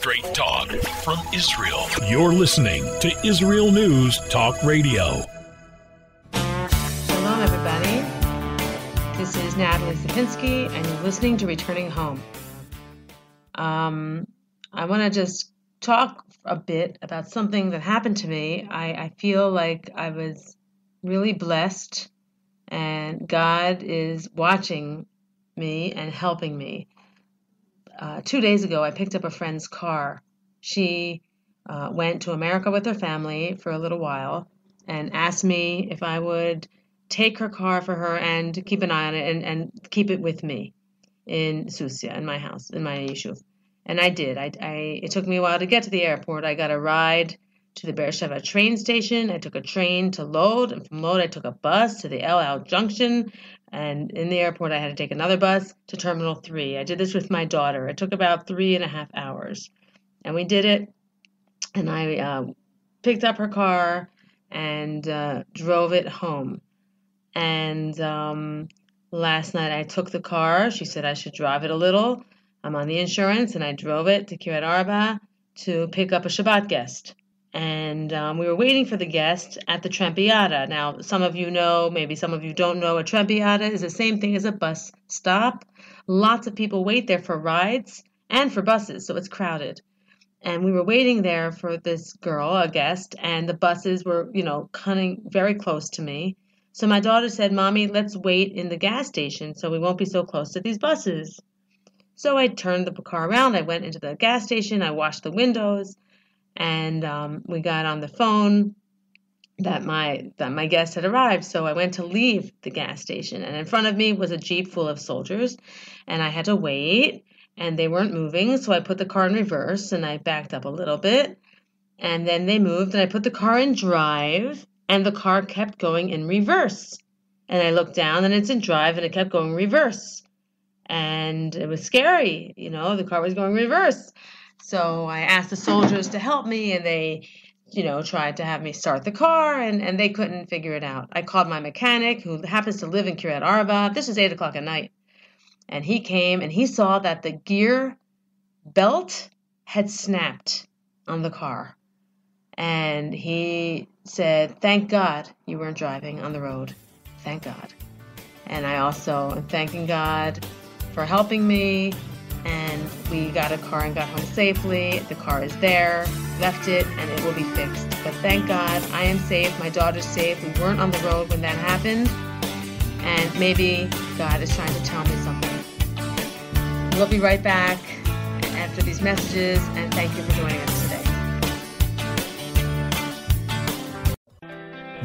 Straight talk from Israel. You're listening to Israel News Talk Radio. Shalom, everybody. This is Natalie and you're listening to Returning Home. I want to just talk a bit about something that happened to me. I feel like I was really blessed, and God is watching me and helping me. 2 days ago, I picked up a friend's car. She went to America with her family for a little while and asked me if I would take her car for her and keep an eye on it and keep it with me in Susia, in my house, in my yeshuv. And I did. It took me a while to get to the airport. I got a ride to the Beit Shemesh train station. I took a train to Lod, and from Lod I took a bus to the El Al Junction. And in the airport, I had to take another bus to Terminal 3. I did this with my daughter. It took about 3.5 hours. And we did it. And I picked up her car and drove it home. And last night I took the car. She said I should drive it a little. I'm on the insurance. And I drove it to Kiryat Arba to pick up a Shabbat guest. And we were waiting for the guest at the Trampiata. Now, some of you know, maybe some of you don't know, a Trampiata is the same thing as a bus stop. Lots of people wait there for rides and for buses, so it's crowded. And we were waiting there for this girl, a guest, and the buses were, coming very close to me. So my daughter said, "Mommy, let's wait in the gas station so we won't be so close to these buses." So I turned the car around. I went into the gas station. I washed the windows. And we got on the phone that my guest had arrived. So I went to leave the gas station. And in front of me was a Jeep full of soldiers. And I had to wait. And they weren't moving. So I put the car in reverse. And I backed up a little bit. And then they moved. And I put the car in drive. And the car kept going in reverse. And I looked down. And it's in drive. And it kept going reverse. And it was scary. The car was going reverse. So I asked the soldiers to help me, and they, tried to have me start the car, and they couldn't figure it out. I called my mechanic, who happens to live in Kiryat Arba. This is 8 o'clock at night. And he came, and he saw that the gear belt had snapped on the car. And he said, "Thank God you weren't driving on the road. Thank God." And I also am thanking God for helping me. And we got a car and got home safely. The car is there, left it, and it will be fixed. But thank God I am safe. My daughter's safe. We weren't on the road when that happened. And maybe God is trying to tell me something. We'll be right back after these messages. And thank you for joining us today.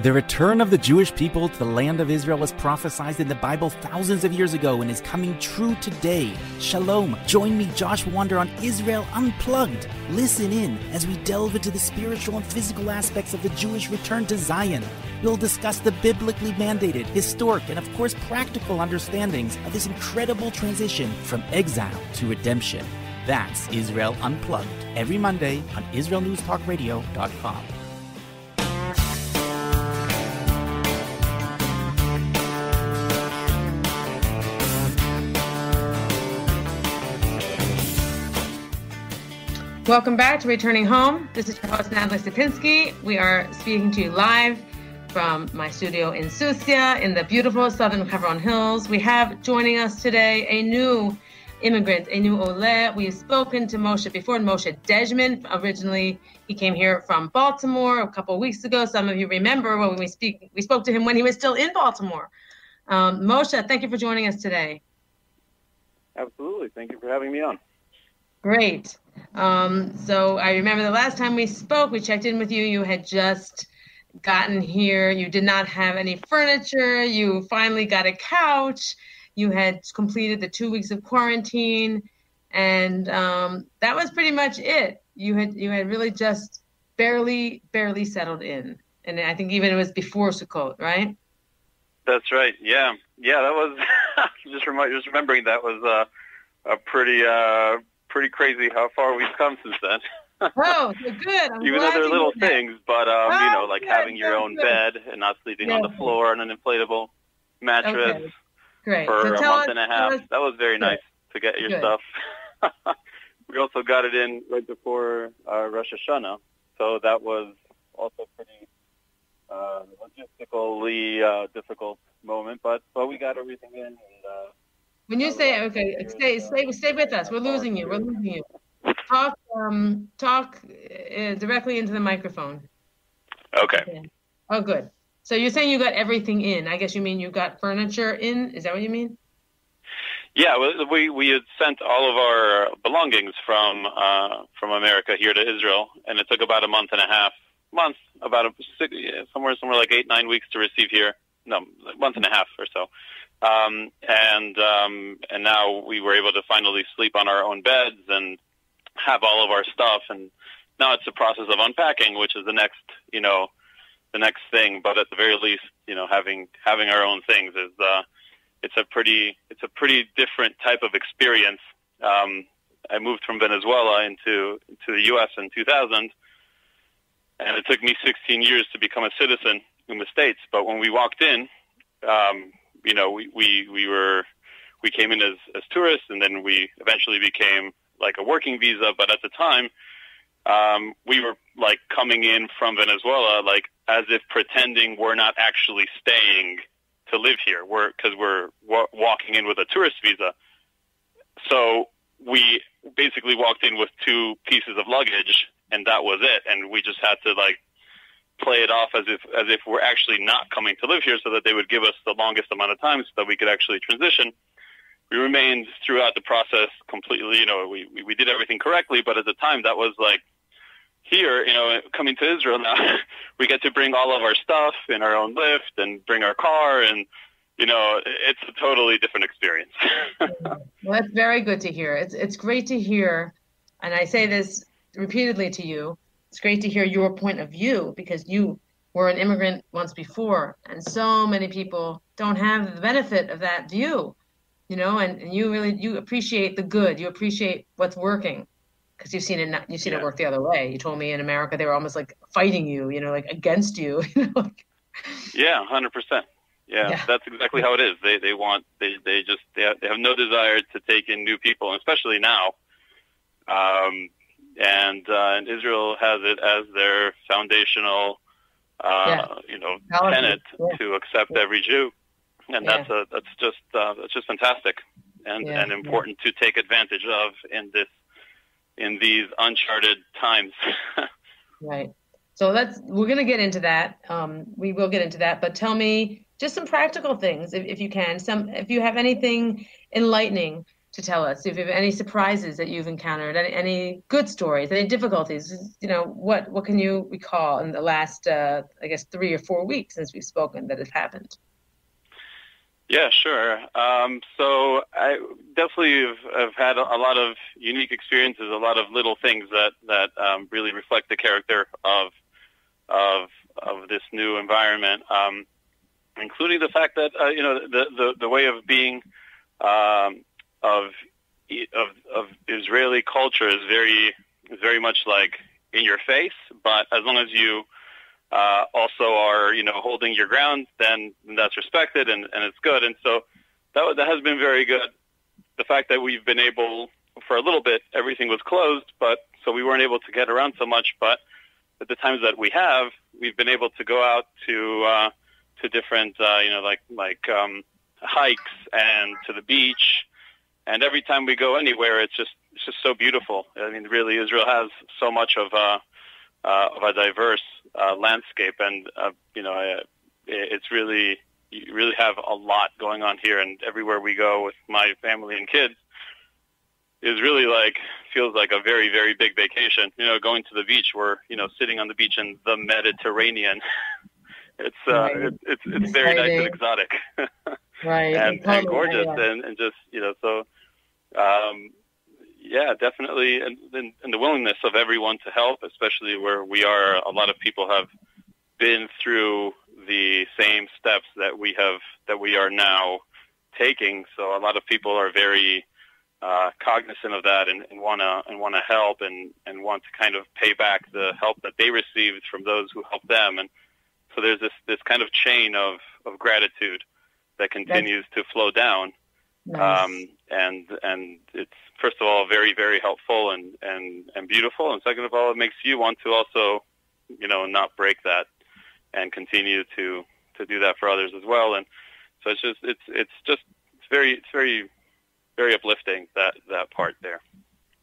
The return of the Jewish people to the land of Israel was prophesied in the Bible thousands of years ago and is coming true today. Shalom. Join me, Josh Wander, on Israel Unplugged. Listen in as we delve into the spiritual and physical aspects of the Jewish return to Zion. We'll discuss the biblically mandated, historic, and of course practical understandings of this incredible transition from exile to redemption. That's Israel Unplugged, every Monday on IsraelNewsTalkRadio.com. Welcome back to Returning Home. This is your host, Natalie. We are speaking to you live from my studio in Susia, in the beautiful southern Hebron Hills. We have joining us today a new immigrant, a new oleh. We have spoken to Moshe before, Moshe Dejman. Originally, he came here from Baltimore a couple of weeks ago. Some of you remember when we spoke to him when he was still in Baltimore. Moshe, thank you for joining us today. Absolutely. Thank you for having me on. Great. So I remember the last time we spoke, we checked in with you. You had just gotten here. You did not have any furniture. You finally got a couch. You had completed the 2 weeks of quarantine. And that was pretty much it. You had really just barely settled in. And I think even it was before Sukkot, right? That's right. Yeah. That was just remembering that was a pretty crazy how far we've come since then. Oh, so good. Even though they're little things, but like good, having your own bed and not sleeping on the floor on an inflatable mattress for a month and a half. That was very nice to get your stuff. we also got it in right before Rosh Hashanah, so that was also pretty logistically difficult moment. But we got everything in. And, when you say okay, stay with us. We're losing you. We're losing you. Talk directly into the microphone. Okay. Oh, good. So you're saying you got everything in. I guess you mean you got furniture in. Is that what you mean? Yeah, we had sent all of our belongings from America here to Israel, and it took about a month, somewhere like 8-9 weeks to receive here. No, a month and a half or so. And now we were able to finally sleep on our own beds and have all of our stuff. And now it's a process of unpacking, which is the next thing. But at the very least, having our own things is, it's a pretty different type of experience. I moved from Venezuela into the U.S. in 2000, and it took me 16 years to become a citizen in the States. But when we walked in, we came in as tourists, and then we eventually became like a working visa. But at the time, we were like coming in from Venezuela, like as if pretending we're not actually staying to live here. Because we're walking in with a tourist visa. So we basically walked in with 2 pieces of luggage, and that was it. And we just had to like play it off as if we're actually not coming to live here, so that they would give us the longest amount of time so that we could actually transition. We remained throughout the process completely, we did everything correctly, but at the time that was like, here, coming to Israel now, we get to bring all of our stuff in our own lift and bring our car, and, it's a totally different experience. Well, that's very good to hear. It's great to hear, and I say this repeatedly to you, it's great to hear your point of view, because you were an immigrant once before, and so many people don't have the benefit of that view, and you appreciate the good, you appreciate what's working, because you've seen it work the other way. You told me in America they were almost like fighting you, like against you. Yeah, 100%. Yeah, that's exactly how it is. They have no desire to take in new people, and especially now. And Israel has it as their foundational, tenet to accept every Jew, and that's just fantastic and important to take advantage of in these uncharted times. Right. So we're going to get into that. We will get into that, but tell me just some practical things, if you can. If you have anything enlightening to tell us, if you have any surprises that you've encountered, any good stories, any difficulties, what can you recall in the last, 3 or 4 weeks since we've spoken that have happened? Yeah, sure. So I definitely have had a lot of unique experiences, a lot of little things that really reflect the character of this new environment, including the fact that the way of being of Israeli culture is very much like in your face, but as long as you also are, holding your ground, then that's respected and it's good. And so that has been very good. The fact that we've been able, for a little bit, everything was closed, so we weren't able to get around so much. But at the times that we've been able to go out to different, hikes and to the beach. And every time we go anywhere, it's just so beautiful. I mean, really, Israel has so much of a diverse landscape, and it's really, you really have a lot going on here. And everywhere we go with my family and kids is really feels like a very, very big vacation. Going to the beach, we're sitting on the beach in the Mediterranean. It's it's very nice and exotic, right? and gorgeous, and just so. Yeah, definitely, and the willingness of everyone to help, especially where we are. A lot of people have been through the same steps that we are now taking. So a lot of people are very cognizant of that and want to help and want to kind of pay back the help that they received from those who helped them. And so there's this kind of chain of gratitude that continues to flow down. Nice. And it's, first of all, very, very helpful and beautiful. And second of all, it makes you want to also, not break that and continue to do that for others as well. And so it's very, very uplifting, that part there.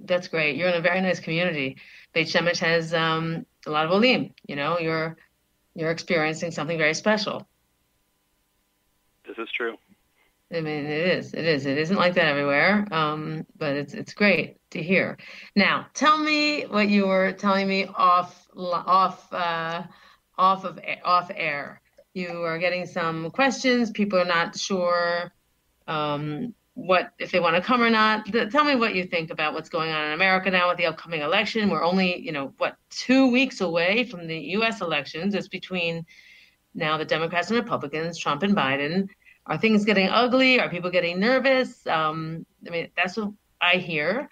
That's great. You're in a very nice community. Beit Shemesh has a lot of olim. You're experiencing something very special. This is true. I mean, it is. It is. It isn't like that everywhere, but it's great to hear. Now, tell me what you were telling me off air. You are getting some questions. People are not sure what if they want to come or not. Tell me what you think about what's going on in America now with the upcoming election. We're only, 2 weeks away from the U.S. elections. It's between now the Democrats and Republicans, Trump and Biden. Are things getting ugly? Are people getting nervous? That's what I hear.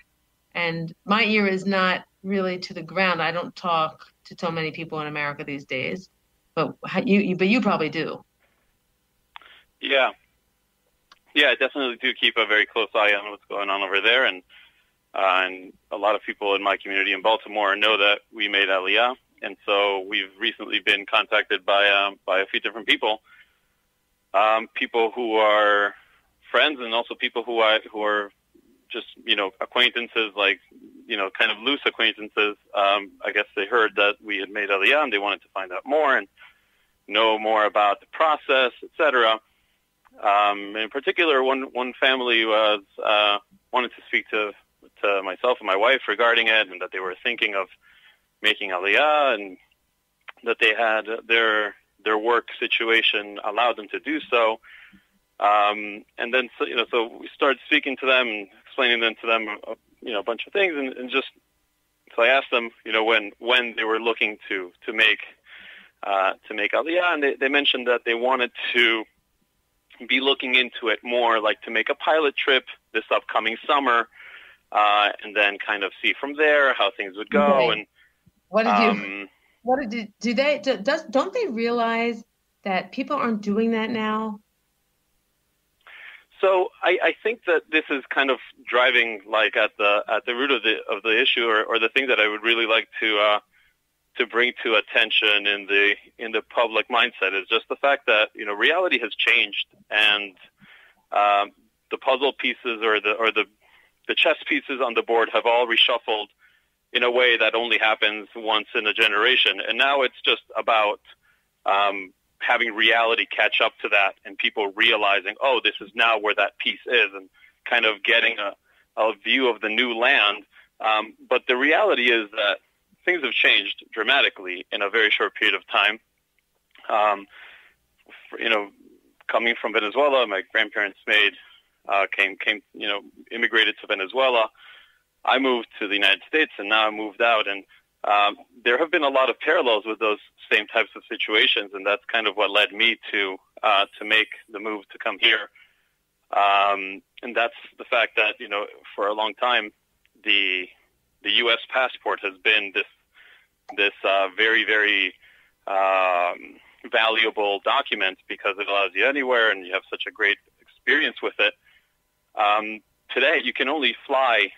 And my ear is not really to the ground. I don't talk to so many people in America these days, but you probably do. Yeah, I definitely do keep a very close eye on what's going on over there, and a lot of people in my community in Baltimore know that we made aliyah, and so we've recently been contacted by a few different people. People who are friends and also people who are just, acquaintances, like, kind of loose acquaintances. I guess they heard that we had made aliyah and they wanted to find out more and know more about the process, etc. In particular, one family wanted to speak to myself and my wife regarding it, and that they were thinking of making aliyah, and that they had their work situation allowed them to do so. And then, so we started speaking to them and explaining to them, a bunch of things. And just, so I asked them, when they were looking to make aliyah. And they mentioned that they wanted to be looking into it more, like to make a pilot trip this upcoming summer, and then kind of see from there how things would go. Okay. And don't they realize that people aren't doing that now? So I think that this is kind of driving, like, at the root of the issue, or the thing that I would really like to bring to attention in the public mindset is just the fact that reality has changed, and the puzzle pieces or the chess pieces on the board have all reshuffled in a way that only happens once in a generation. And now it's just about having reality catch up to that, and people realizing, oh, this is now where that piece is, and kind of getting a view of the new land. But the reality is that things have changed dramatically in a very short period of time. Coming from Venezuela, my grandparents immigrated to Venezuela. I moved to the United States, and now I moved out, and there have been a lot of parallels with those same types of situations, and that's kind of what led me to make the move to come here. And that's the fact that for a long time, the U.S. passport has been this very, very valuable document, because it allows you anywhere, and you have such a great experience with it. Today, you can only fly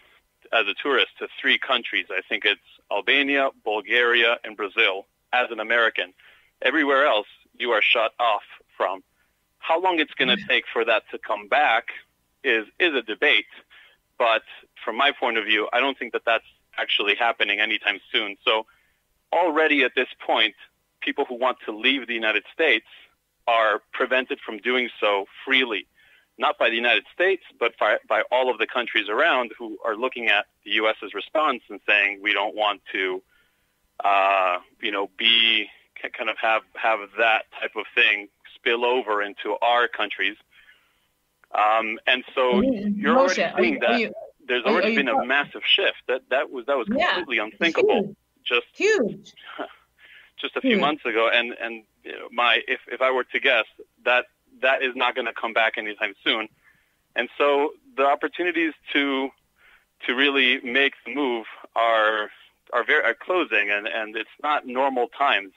as a tourist to 3 countries. I think it's Albania, Bulgaria, and Brazil as an American. Everywhere else, you are shut off from. How long it's going to take for that to come back is a debate. But from my point of view, I don't think that that's actually happening anytime soon. So already at this point, people who want to leave the United States are prevented from doing so freely. Not by the United States, but by all of the countries around who are looking at the U.S.'s response and saying, we don't want to, have that type of thing spill over into our countries. And so you're already seeing that there's already been a massive shift. That was completely unthinkable. Huge. Just a few months ago. And if I were to guess, that is not going to come back anytime soon. And so the opportunities to really make the move are closing, and it's not normal times.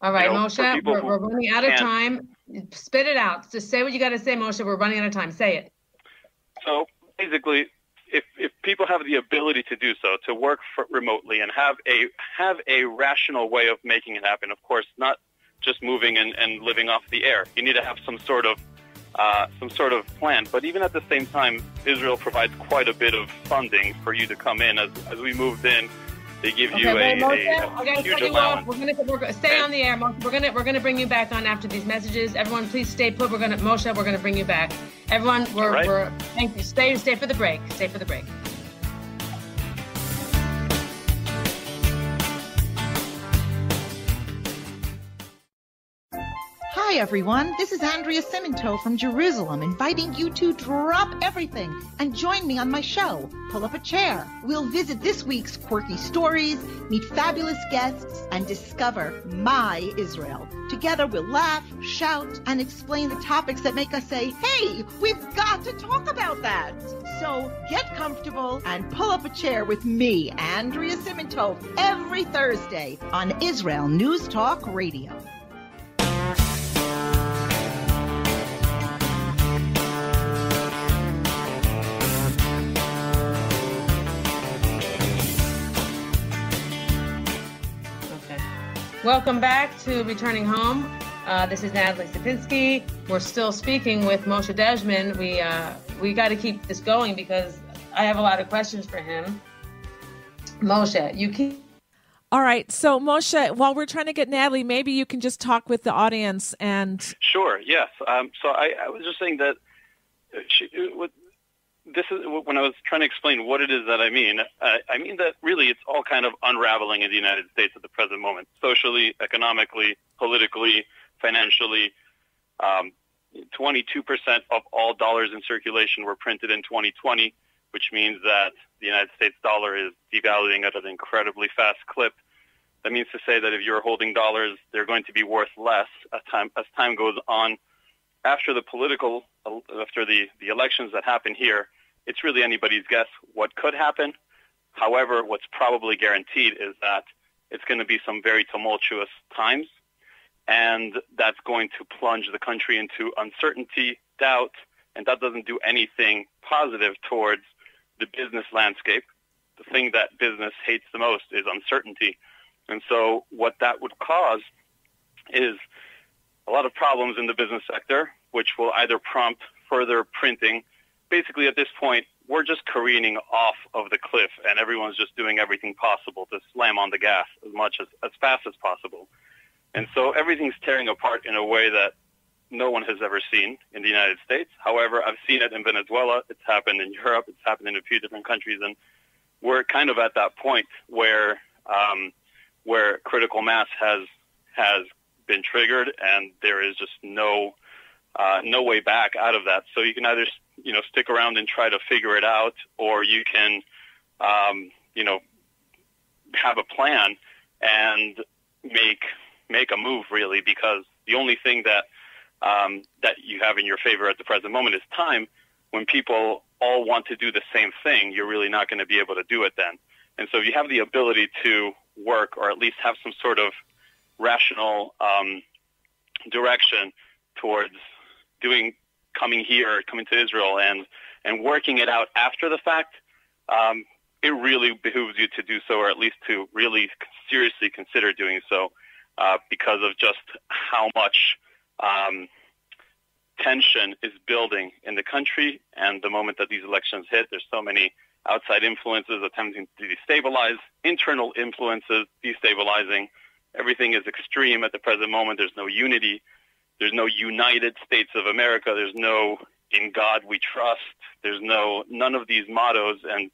All right, Moshe, we're running out of time. Spit it out. Just say what you got to say, Moshe. We're running out of time. Say it. So basically, if people have the ability to do so, to work remotely and have a rational way of making it happen, of course, not just moving and living off the air. You need to have some sort of plan. But even at the same time, Israel provides quite a bit of funding for you to come in. As we moved in, they give you a huge allowance. We're gonna stay on the air, Moshe. We're gonna bring you back on after these messages. Everyone, please stay put. Moshe, we're gonna bring you back. Everyone, we're thank you. Stay for the break. Stay for the break. Hi everyone, this is Andrea Simento from Jerusalem, inviting you to drop everything and join me on my show, Pull Up a Chair. We'll visit this week's quirky stories, meet fabulous guests, and discover my Israel. Together we'll laugh, shout, and explain the topics that make us say, hey, we've got to talk about that. So get comfortable and pull up a chair with me, Andrea Simento, every Thursday on Israel News Talk Radio. Welcome back to Returning Home. This is Natalie Sapinski. We're still speaking with Moshe Dejman. We got to keep this going because I have a lot of questions for him. Moshe, you keep. All right. So, Moshe, while we're trying to get Natalie, maybe you can just talk with the audience and. Sure. Yes. So I was just saying that this is when I was trying to explain what it is that I mean. I mean that really it's all kind of unraveling in the United States at the present moment, socially, economically, politically, financially. 22% of all dollars in circulation were printed in 2020, which means that the United States dollar is devaluing at an incredibly fast clip. That means to say that if you're holding dollars, they're going to be worth less as time goes on. After the elections that happen here, it's really anybody's guess what could happen. However, what's probably guaranteed is that it's going to be some very tumultuous times, and that's going to plunge the country into uncertainty, doubt, and that doesn't do anything positive towards the business landscape. The thing that business hates the most is uncertainty. And so what that would cause is a lot of problems in the business sector, which will either prompt further printing. Basically, at this point, we're just careening off of the cliff, and everyone's just doing everything possible to slam on the gas as fast as possible. And so everything's tearing apart in a way that no one has ever seen in the United States. However, I've seen it in Venezuela. It's happened in Europe. It's happened in a few different countries, and we're kind of at that point where critical mass has been triggered, and there is just no way back out of that. So you can either stick around and try to figure it out, or you can have a plan and make a move, really, because the only thing that you have in your favor at the present moment is time. When people all want to do the same thing, you're really not going to be able to do it then. And so if you have the ability to work, or at least have some sort of rational direction towards coming to Israel and working it out after the fact, it really behooves you to do so, or at least to really seriously consider doing so, because of just how much tension is building in the country. And the moment that these elections hit, there's so many outside influences attempting to destabilize, internal influences destabilizing. Everything is extreme at the present moment. There's no unity. There's no United States of America. There's no "In God We Trust." There's none of these mottos and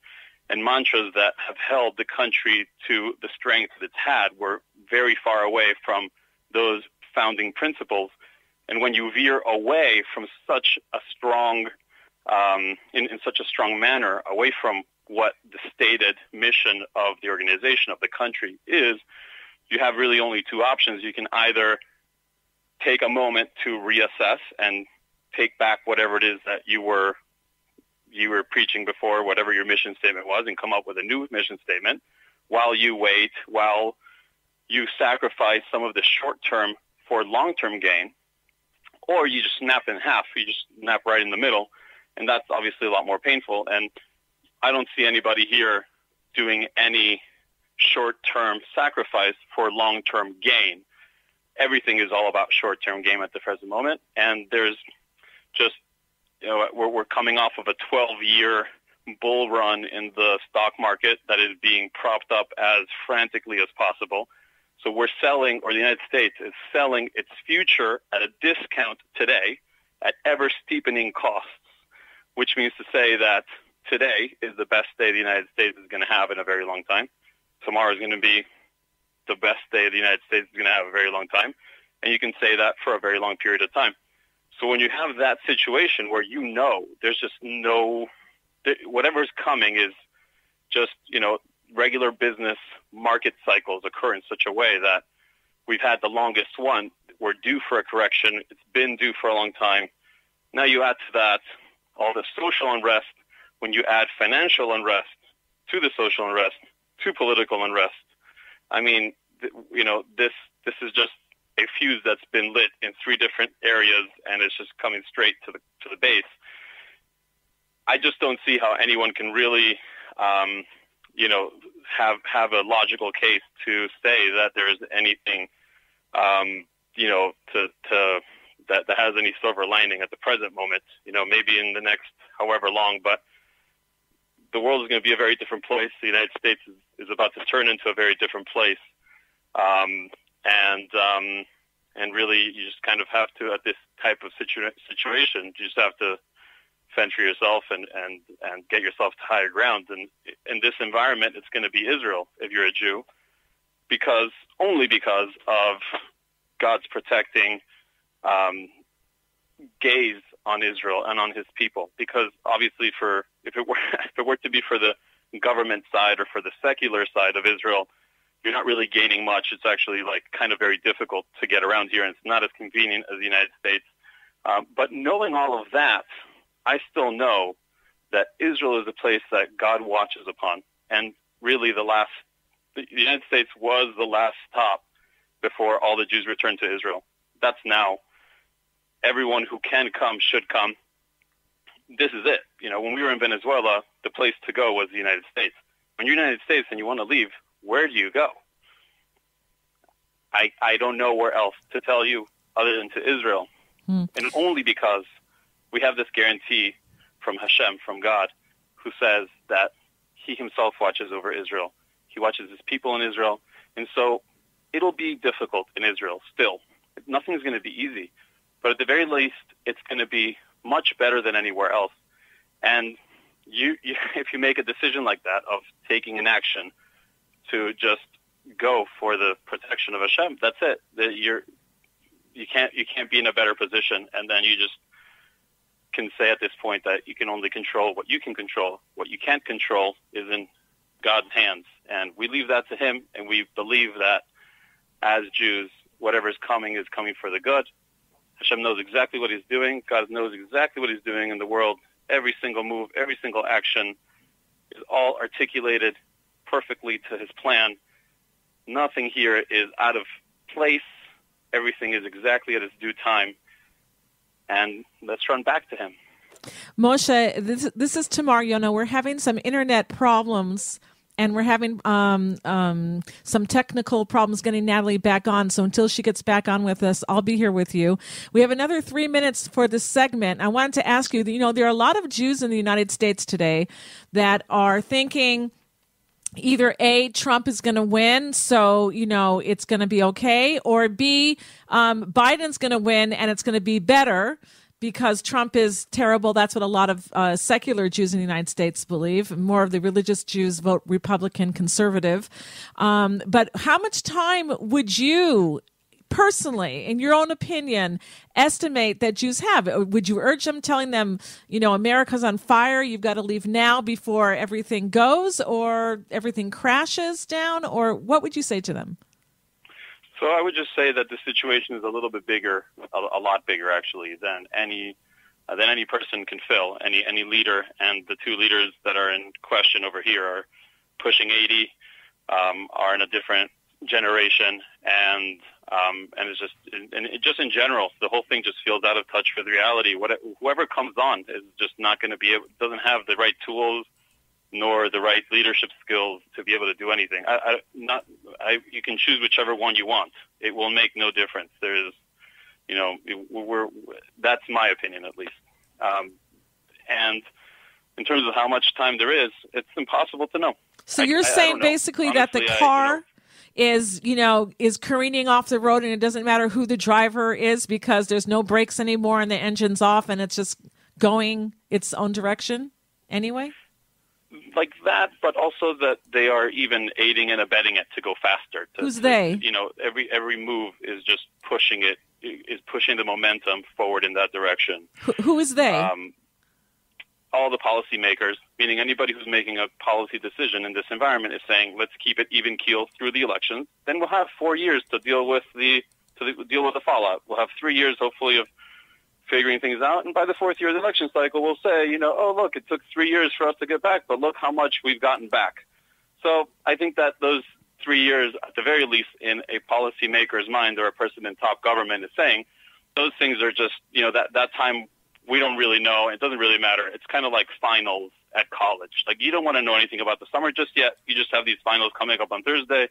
mantras that have held the country to the strength that it's had. We're very far away from those founding principles. And when you veer away from such a strong, in such a strong manner, away from what the stated mission of the organization of the country is, you have really only two options. You can either take a moment to reassess and take back whatever it is that you were preaching before, whatever your mission statement was, and come up with a new mission statement while you wait, while you sacrifice some of the short-term for long-term gain, or you just snap in half. You just snap right in the middle And that's obviously a lot more painful. And I don't see anybody here doing any short-term sacrifice for long-term gain. Everything is all about short-term gain at the present moment. And there's just, we're coming off of a 12-year bull run in the stock market that is being propped up as frantically as possible. So we're selling, or the United States is selling its future at a discount today at ever-steepening costs, which means to say that today is the best day the United States is going to have in a very long time. Tomorrow is going to be the best day the United States is going to have a very long time. And you can say that for a very long period of time. So when you have that situation where there's just whatever's coming is just, regular business market cycles occur in such a way that we've had the longest one. We're due for a correction. It's been due for a long time. Now you add to that all the social unrest. When you add financial unrest to the social unrest, to political unrest, I mean, this is just a fuse that's been lit in 3 different areas, and it's just coming straight to the base. I just don't see how anyone can really, have a logical case to say that there is anything, that has any silver lining at the present moment. Maybe in the next however long, but the world is going to be a very different place. The United States is about to turn into a very different place, and really, you just kind of have to, at this type of situation, you just have to fend for yourself and get yourself to higher ground. And in this environment, it's going to be Israel if you're a Jew, only because of God's protecting gaze on Israel and on his people. Because obviously, if it were to be for the government side or for the secular side of Israel, you're not really gaining much. It's actually kind of very difficult to get around here, and it's not as convenient as the United States. But knowing all of that, I still know that Israel is a place that God watches upon. And really the United States was the last stop before all the Jews returned to Israel. That's now. Everyone who can come should come. This is it. When we were in Venezuela, the place to go was the United States. When you're in the United States and you want to leave, where do you go? I don't know where else to tell you other than to Israel. And only because we have this guarantee from Hashem, from God, who says that he himself watches over Israel. He watches his people in Israel. And so it'll be difficult in Israel still. Nothing's going to be easy. But at the very least, it's going to be much better than anywhere else. And if you make a decision like that of taking an action to just go for the protection of Hashem, that's it. You can't be in a better position. And then you just can say at this point that you can only control what you can control. What you can't control is in God's hands. And we leave that to him, and we believe that as Jews, whatever is coming for the good. Hashem knows exactly what he's doing. God knows exactly what he's doing in the world. Every single move, every single action is all articulated perfectly to his plan. Nothing here is out of place. Everything is exactly at its due time. And let's run back to him. Moshe, this is Tamar Yona. We're having some internet problems, and we're having some technical problems getting Natalie back on. So until she gets back on with us, I'll be here with you. We have another 3 minutes for this segment. I wanted to ask you, there are a lot of Jews in the United States today that are thinking either A, Trump is going to win, so, it's going to be okay, or B, Biden's going to win and it's going to be better because Trump is terrible. That's what a lot of secular Jews in the United States believe. More of the religious Jews vote Republican, conservative. But how much time would you personally, in your own opinion, estimate that Jews have? Would you urge them, telling them, America's on fire, you've got to leave now before everything goes or everything crashes down? Or what would you say to them? So I would just say that the situation is a little bit bigger, a lot bigger actually, than any person can fill, any leader. And the 2 leaders that are in question over here are pushing 80, are in a different generation, and it's just in general, the whole thing just feels out of touch with reality. Whoever comes on is just not going to doesn't have the right tools nor the right leadership skills to be able to do anything. You can choose whichever one you want. It will make no difference. That's my opinion, at least. And in terms of how much time there is, it's impossible to know. So you're saying basically that the car is careening off the road, and it doesn't matter who the driver is because there's no brakes anymore and the engine's off, and it's just going its own direction anyway? Like that, but also that they are even aiding and abetting it to go faster. Who's they? Every move is just pushing the momentum forward in that direction. Who is they? All the policymakers, meaning anybody who's making a policy decision in this environment, is saying, let's keep it even keel through the elections. Then we'll have 4 years to deal with the fallout. We'll have 3 years, hopefully, of figuring things out. And by the fourth year of the election cycle, we'll say, oh, look, it took 3 years for us to get back, but look how much we've gotten back. So I think that those 3 years, at the very least, in a policymaker's mind or a person in top government is saying, those things are just, that time we don't really know. It doesn't really matter. It's kind of like finals at college. Like, you don't want to know anything about the summer just yet. You just have these finals coming up on Thursday.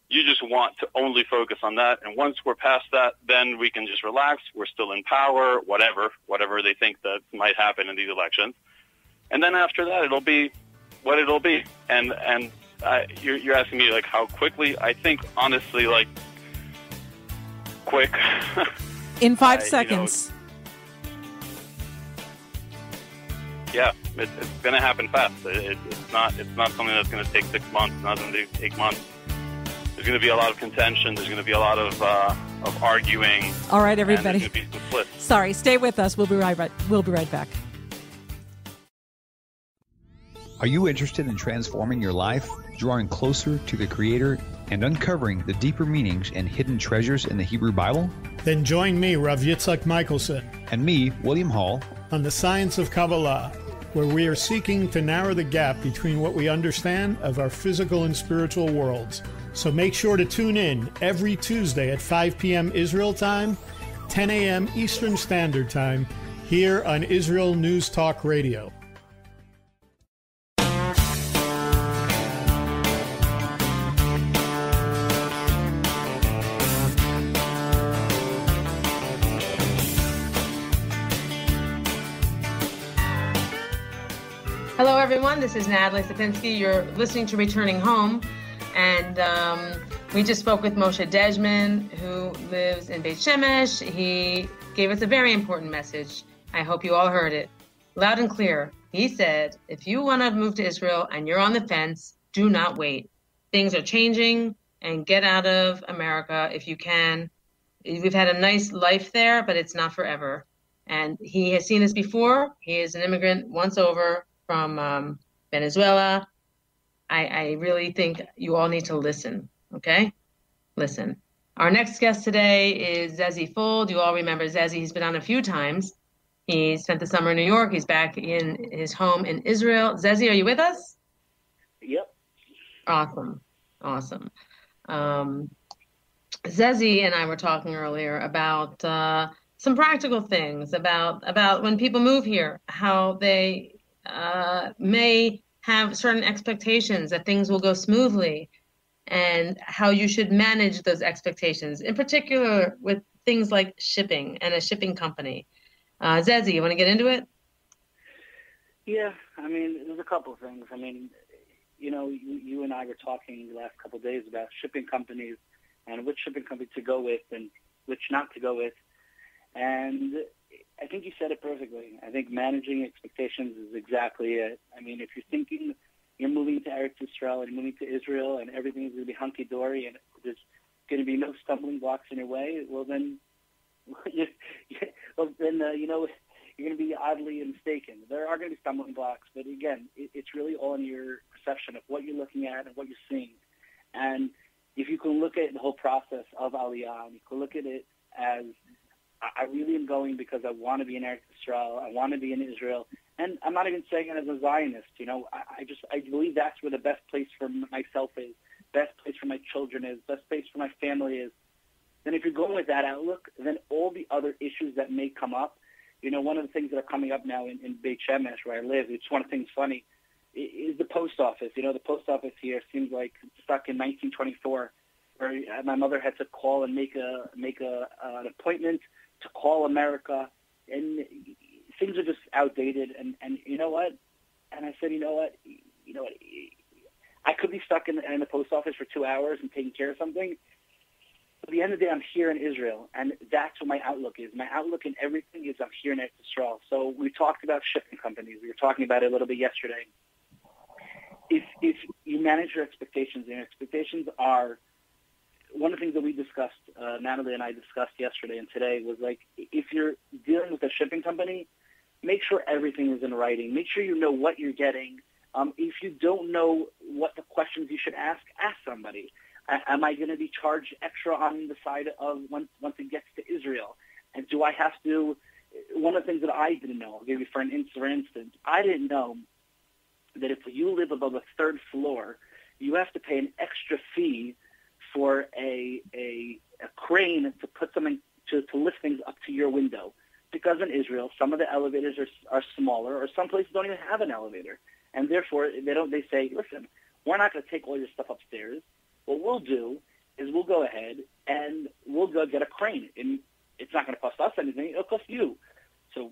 You just want to only focus on that. And once we're past that, then we can just relax. We're still in power, whatever they think that might happen in these elections. And then after that, it'll be what it'll be. And you're asking me, like, how quickly? I think, honestly, like, quick. In 5 seconds. Yeah, it's going to happen fast. It's not something that's going to take 6 months. It's not going to take 8 months. There's going to be a lot of contention. There's going to be a lot of arguing. All right, everybody. And there's going to be some splits. Sorry, stay with us. We'll be right back. Are you interested in transforming your life, drawing closer to the Creator, and uncovering the deeper meanings and hidden treasures in the Hebrew Bible? Then join me, Rav Yitzhak Michelson, and me, William Hall, on the Science of Kabbalah, where we are seeking to narrow the gap between what we understand of our physical and spiritual worlds. So make sure to tune in every Tuesday at 5 p.m. Israel time, 10 a.m. Eastern Standard Time, here on Israel News Talk Radio. Hello, everyone. This is Natalie Sapinski. You're listening to Returning Home. And we just spoke with Moshe Dejman, who lives in Beit Shemesh. He gave us a very important message. I hope you all heard it. Loud and clear. He said, if you want to move to Israel and you're on the fence, do not wait. Things are changing, and get out of America if you can. We've had a nice life there, but it's not forever. And he has seen this before. He is an immigrant once over from Venezuela. I really think you all need to listen, okay? Listen. Our next guest today is Zezy Fuld. You all remember Zezy. He's been on a few times. He spent the summer in New York. He's back in his home in Israel. Zezy, are you with us? Yep. Awesome. Zezy and I were talking earlier about some practical things, about when people move here, how they may have certain expectations that things will go smoothly, and how you should manage those expectations, in particular with things like shipping and a shipping company. Zezy, you want to get into it? Yeah, I mean, there's a couple of things. I mean, you and I were talking the last couple of days about shipping companies and which shipping company to go with and which not to go with. And I think you said it perfectly. I think managing expectations is exactly it. I mean, if you're thinking you're moving to Eretz Yisrael and moving to Israel and everything is going to be hunky-dory and there's going to be no stumbling blocks in your way, well, then you're going to be oddly mistaken. There are going to be stumbling blocks, but again, it's really all in your perception of what you're looking at and what you're seeing. And if you can look at the whole process of aliyah, and you can look at it as, I really am going because I want to be in Eretz Yisrael, I want to be in Israel, and I'm not even saying it as a Zionist. I believe that's where the best place for myself is, best place for my children is, best place for my family is, then if you're going with that outlook, then all the other issues that may come up, one of the things that are coming up now in Beit Shemesh, where I live, it's one of the things funny, is the post office. The post office here seems like stuck in 1924, where my mother had to call and make an appointment to call America, and things are just outdated. And you know what? And I said, you know what? I could be stuck in the post office for 2 hours and taking care of something. At the end of the day, I'm here in Israel, and that's what my outlook is. My outlook in everything is I'm here in Eretz Yisrael. So we talked about shipping companies. We were talking about it a little bit yesterday. If you manage your expectations, and your expectations are, one of the things that we discussed, Natalie and I discussed yesterday and today, was like, if you're dealing with a shipping company, make sure everything is in writing. Make sure you know what you're getting. If you don't know what the questions you should ask somebody. Am I going to be charged extra on the side of once it gets to Israel? And do I have to? One of the things that I didn't know, I'll give you for instance, I didn't know that if you live above a third floor, you have to pay an extra fee for a crane to put something to lift things up to your window. Because in Israel, some of the elevators are smaller, or some places don't even have an elevator, and therefore they say, listen, we're not going to take all your stuff upstairs. What we'll do is we'll go ahead and we'll go get a crane, and it's not going to cost us anything; it'll cost you. So,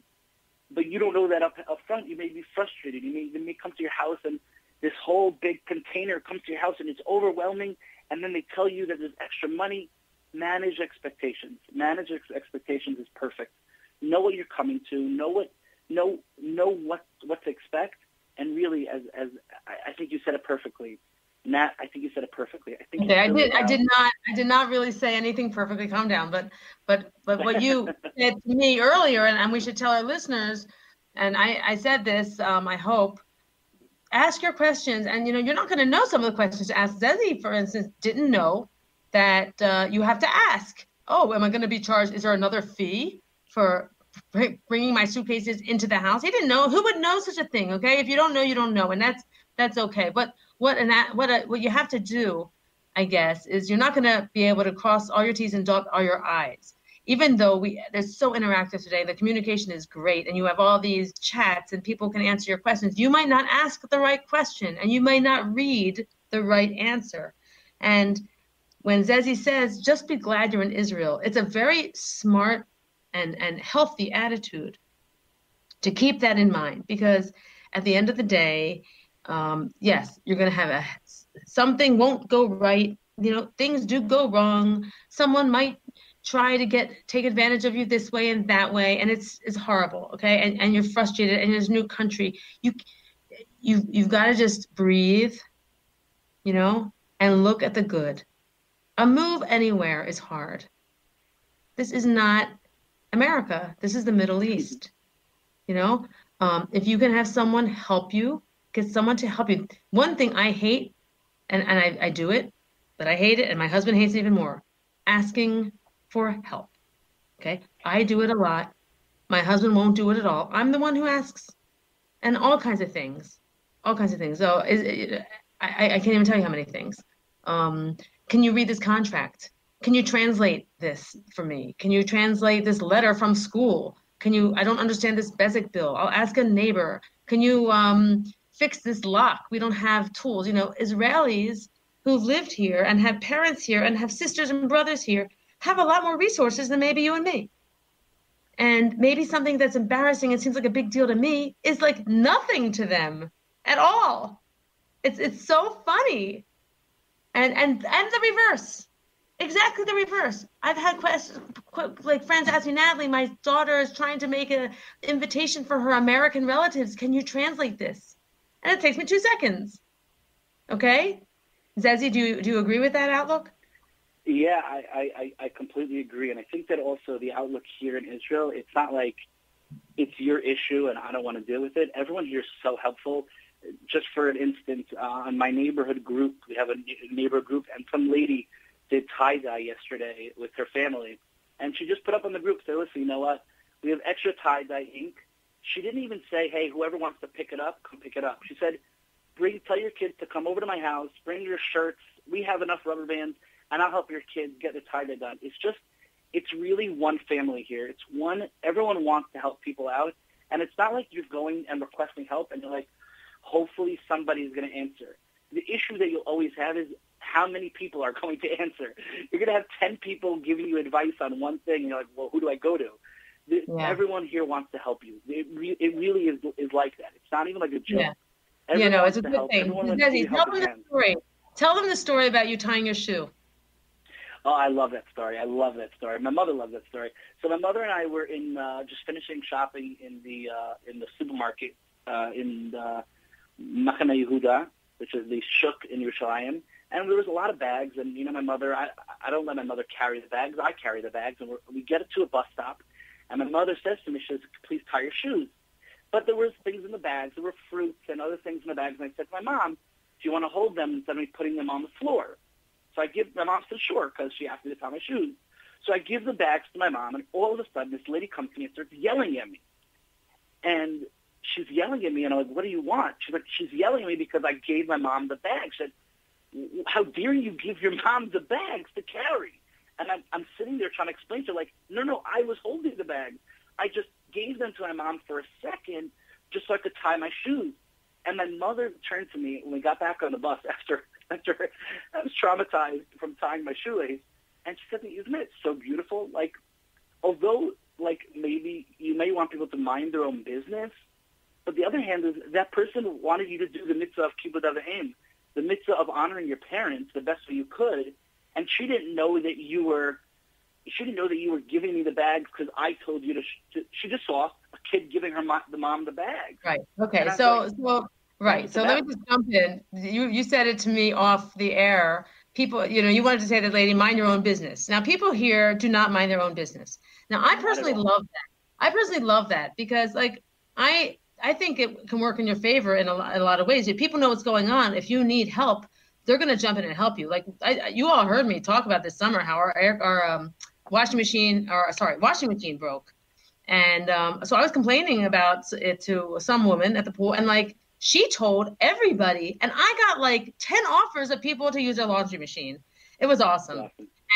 but you don't know that up front. You may be frustrated. You may come to your house and this whole big container comes to your house and it's overwhelming, and then they tell you that there's extra money. Manage expectations. Manage expectations is perfect. Know what you're coming to. Know what to expect. And really, as I think you said it perfectly. Nat, I think you said it perfectly. Okay, I did not really say anything perfectly. Calm down. But what you said to me earlier, and we should tell our listeners, and I said this, I hope, ask your questions. And, you're not going to know some of the questions to ask. Zezy, for instance, didn't know that you have to ask, oh, am I going to be charged? Is there another fee for bringing my suitcases into the house? He didn't know. Who would know such a thing? Okay, if you don't know, you don't know, and that's okay. But what you have to do, I guess, is you're not going to be able to cross all your T's and dot all your I's. Even though they're so interactive today, the communication is great, and you have all these chats and people can answer your questions. You might not ask the right question, and you may not read the right answer. And when Zezy says, just be glad you're in Israel, it's a very smart and healthy attitude to keep that in mind, because at the end of the day, yes, you're going to have something won't go right. Things do go wrong. Someone might try to take advantage of you this way and that way, and it's horrible. Okay, and you're frustrated, and there's a new country. You've got to just breathe, and look at the good. A move anywhere is hard. This is not America. This is the Middle East. If you can have someone help you, get someone to help you. One thing I hate, and I do it, but I hate it, and my husband hates it even more, asking for help. Okay? I do it a lot. My husband won't do it at all. I'm the one who asks, and all kinds of things. So I can't even tell you how many things. Can you read this contract? Can you translate this for me? Can you translate this letter from school? I don't understand this Bezek bill. I'll ask a neighbor. Can you fix this lock? We don't have tools. Israelis who've lived here and have parents here and have sisters and brothers here have a lot more resources than maybe you and me. And maybe something that's embarrassing and seems like a big deal to me is like nothing to them at all. It's so funny. And the reverse. Exactly the reverse. I've had questions, like friends ask me, Natalie, my daughter is trying to make an invitation for her American relatives. Can you translate this? And it takes me 2 seconds. Okay? Zezy, do you agree with that outlook? Yeah, I completely agree. And I think that also the outlook here in Israel, it's not like it's your issue and I don't want to deal with it. Everyone here is so helpful. Just for an instance, on my neighborhood group, we have a neighbor group, and some lady did tie-dye yesterday with her family. And she just put up on the group, say, listen, you know what? We have extra tie-dye ink. She didn't even say, hey, whoever wants to pick it up, come pick it up. She said, tell your kids to come over to my house, bring your shirts. We have enough rubber bands, and I'll help your kids get the tie-dye done. It's really one family here. Everyone wants to help people out, and it's not like you're going and requesting help and you're like, hopefully somebody's going to answer. The issue that you'll always have is how many people are going to answer. You're going to have 10 people giving you advice on one thing, and you're like, well, who do I go to? Everyone here wants to help you. It really is like that. It's not even like a joke. Yeah. Everyone it's a good thing. Zezy, tell them the story. Tell them the story about you tying your shoe. Oh, I love that story. My mother loves that story. So my mother and I were in just finishing shopping in the supermarket in Machane Yehuda, which is the Shuk in Yerushalayim. And there was a lot of bags. And, my mother, I don't let my mother carry the bags. I carry the bags. And we get it to a bus stop. And my mother says to me, she says, please tie your shoes. But there was things in the bags. There were fruits and other things in the bags. And I said to my mom, do you want to hold them instead of me putting them on the floor? So my mom said, sure, because she asked me to tie my shoes. So I give the bags to my mom, and all of a sudden this lady comes to me and starts yelling at me. And she's yelling at me, and I'm like, what do you want? She's yelling at me because I gave my mom the bags. She said, how dare you give your mom the bags to carry? And I'm sitting there trying to explain to her, like, no, I was holding the bags. I just gave them to my mom for a second just so I could tie my shoes. And my mother turned to me when we got back on the bus after I was traumatized from tying my shoelace, and she said to me, isn't it so beautiful? Like, although, like, maybe you may want people to mind their own business, but the other hand is that person wanted you to do the mitzvah of kibbud av v'em, the mitzvah of honoring your parents the best way you could, and she didn't know that you were giving me the bags because I told you to. She just saw a kid giving the mom the bag. Right. Okay. Right. So let me just jump in. You said it to me off the air. People, you wanted to say to the lady, mind your own business. Now, people here do not mind their own business. Now, I personally love that. Because, like, I think it can work in your favor in a lot of ways. If people know what's going on, if you need help, they're going to jump in and help you. Like, you all heard me talk about this summer how our washing machine broke. And so I was complaining about it to some woman at the pool, and, like, she told everybody, and I got like 10 offers of people to use their laundry machine. It was awesome.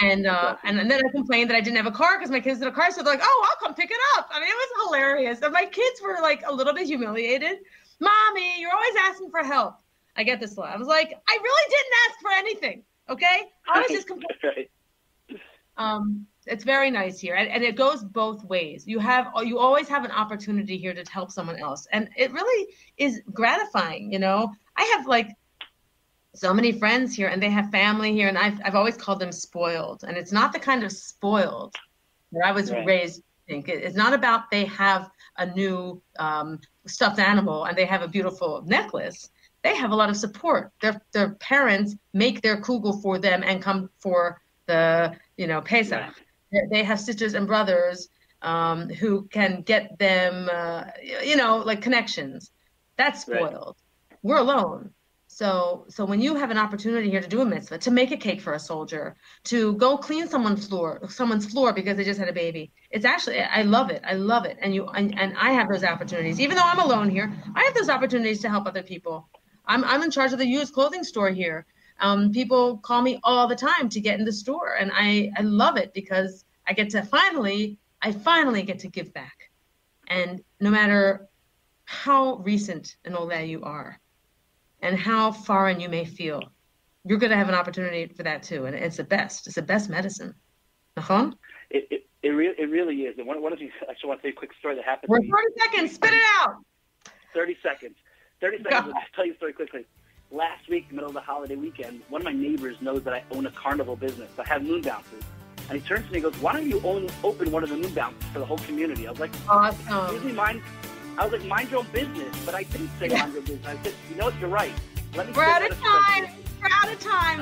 And then I complained that I didn't have a car because my kids had a car. So they're like, oh, I'll come pick it up. I mean, it was hilarious. And my kids were like a little bit humiliated. Mommy, you're always asking for help. I get this a lot. I was like, I really didn't ask for anything. Okay. I was just complaining. It's very nice here, and it goes both ways. You always have an opportunity here to help someone else, and it really is gratifying. I have like so many friends here, and they have family here, and I've always called them spoiled, and it's not the kind of spoiled that I was raised to think. It's not about they have a new stuffed animal and they have a beautiful necklace. They have a lot of support. Their parents make their kugel for them and come for the Pesach. Yeah. They have sisters and brothers who can get them, like connections. That's spoiled. Right. We're alone. So when you have an opportunity here to do a mitzvah, to make a cake for a soldier, to go clean someone's floor because they just had a baby, it's actually, I love it. And I have those opportunities. Even though I'm alone here, I have those opportunities to help other people. I'm in charge of the used clothing store here. People call me all the time to get in the store, and I love it because I finally get to give back. And no matter how recent an oleh you are and how foreign you may feel, you're going to have an opportunity for that too. And it's the best. It's the best medicine. Nachon? It really is. And one of the, I just want to say a quick story that happened. We're 30 seconds. Spit it out. 30 seconds. I'll tell you a story quickly. Last week, middle of the holiday weekend, one of my neighbors knows that I own a carnival business. I have moon bounces. And he turns to me and goes, why don't you open one of the moon bounces for the whole community? I was like, awesome. Mind your own business. But I didn't say mind your business. I said, you know what, you're right. We're out of time.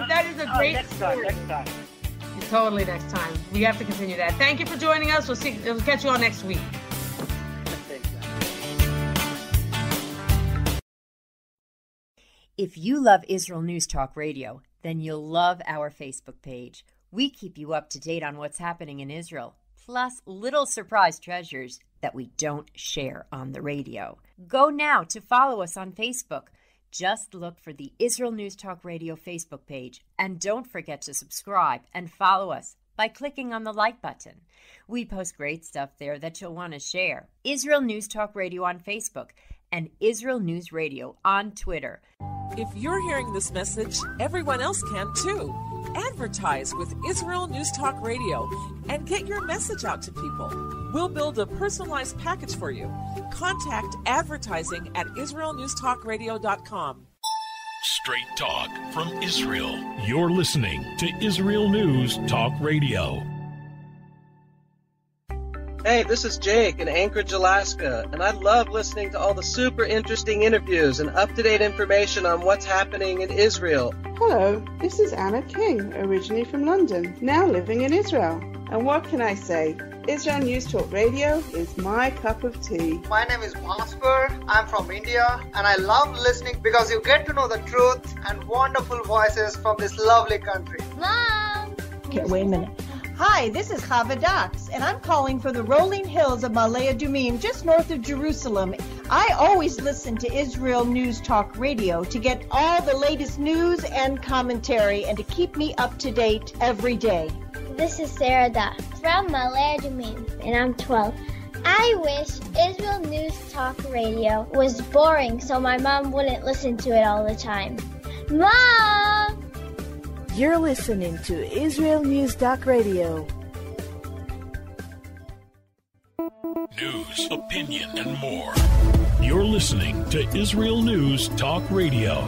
That is a great story. Next time. Totally next time. We have to continue that. Thank you for joining us. We'll catch you all next week. If you love Israel News Talk Radio, then you'll love our Facebook page. We keep you up to date on what's happening in Israel, plus little surprise treasures that we don't share on the radio. Go now to follow us on Facebook. Just look for the Israel News Talk Radio Facebook page, and don't forget to subscribe and follow us by clicking on the like button. We post great stuff there that you'll want to share. Israel News Talk Radio on Facebook and Israel News Radio on Twitter. If you're hearing this message, everyone else can too. Advertise with Israel News Talk Radio and get your message out to people. We'll build a personalized package for you. Contact advertising at israelnewstalkradio.com. Straight talk from Israel. You're listening to Israel News Talk Radio. Hey, this is Jake in Anchorage, Alaska, and I love listening to all the super interesting interviews and up-to-date information on what's happening in Israel. Hello, this is Anna King, originally from London, now living in Israel. And what can I say? Israel News Talk Radio is my cup of tea. My name is Bhaskar. I'm from India, and I love listening because you get to know the truth and wonderful voices from this lovely country. Mom! Okay, wait a minute. Hi, this is Chava Dax, and I'm calling for the rolling hills of Ma'ale Adumim, just north of Jerusalem. I always listen to Israel News Talk Radio to get all the latest news and commentary and to keep me up to date every day. This is Sarah Dax from Ma'ale Adumim, and I'm 12. I wish Israel News Talk Radio was boring so my mom wouldn't listen to it all the time. Mom! You're listening to Israel News Talk Radio. News, opinion, and more. You're listening to Israel News Talk Radio.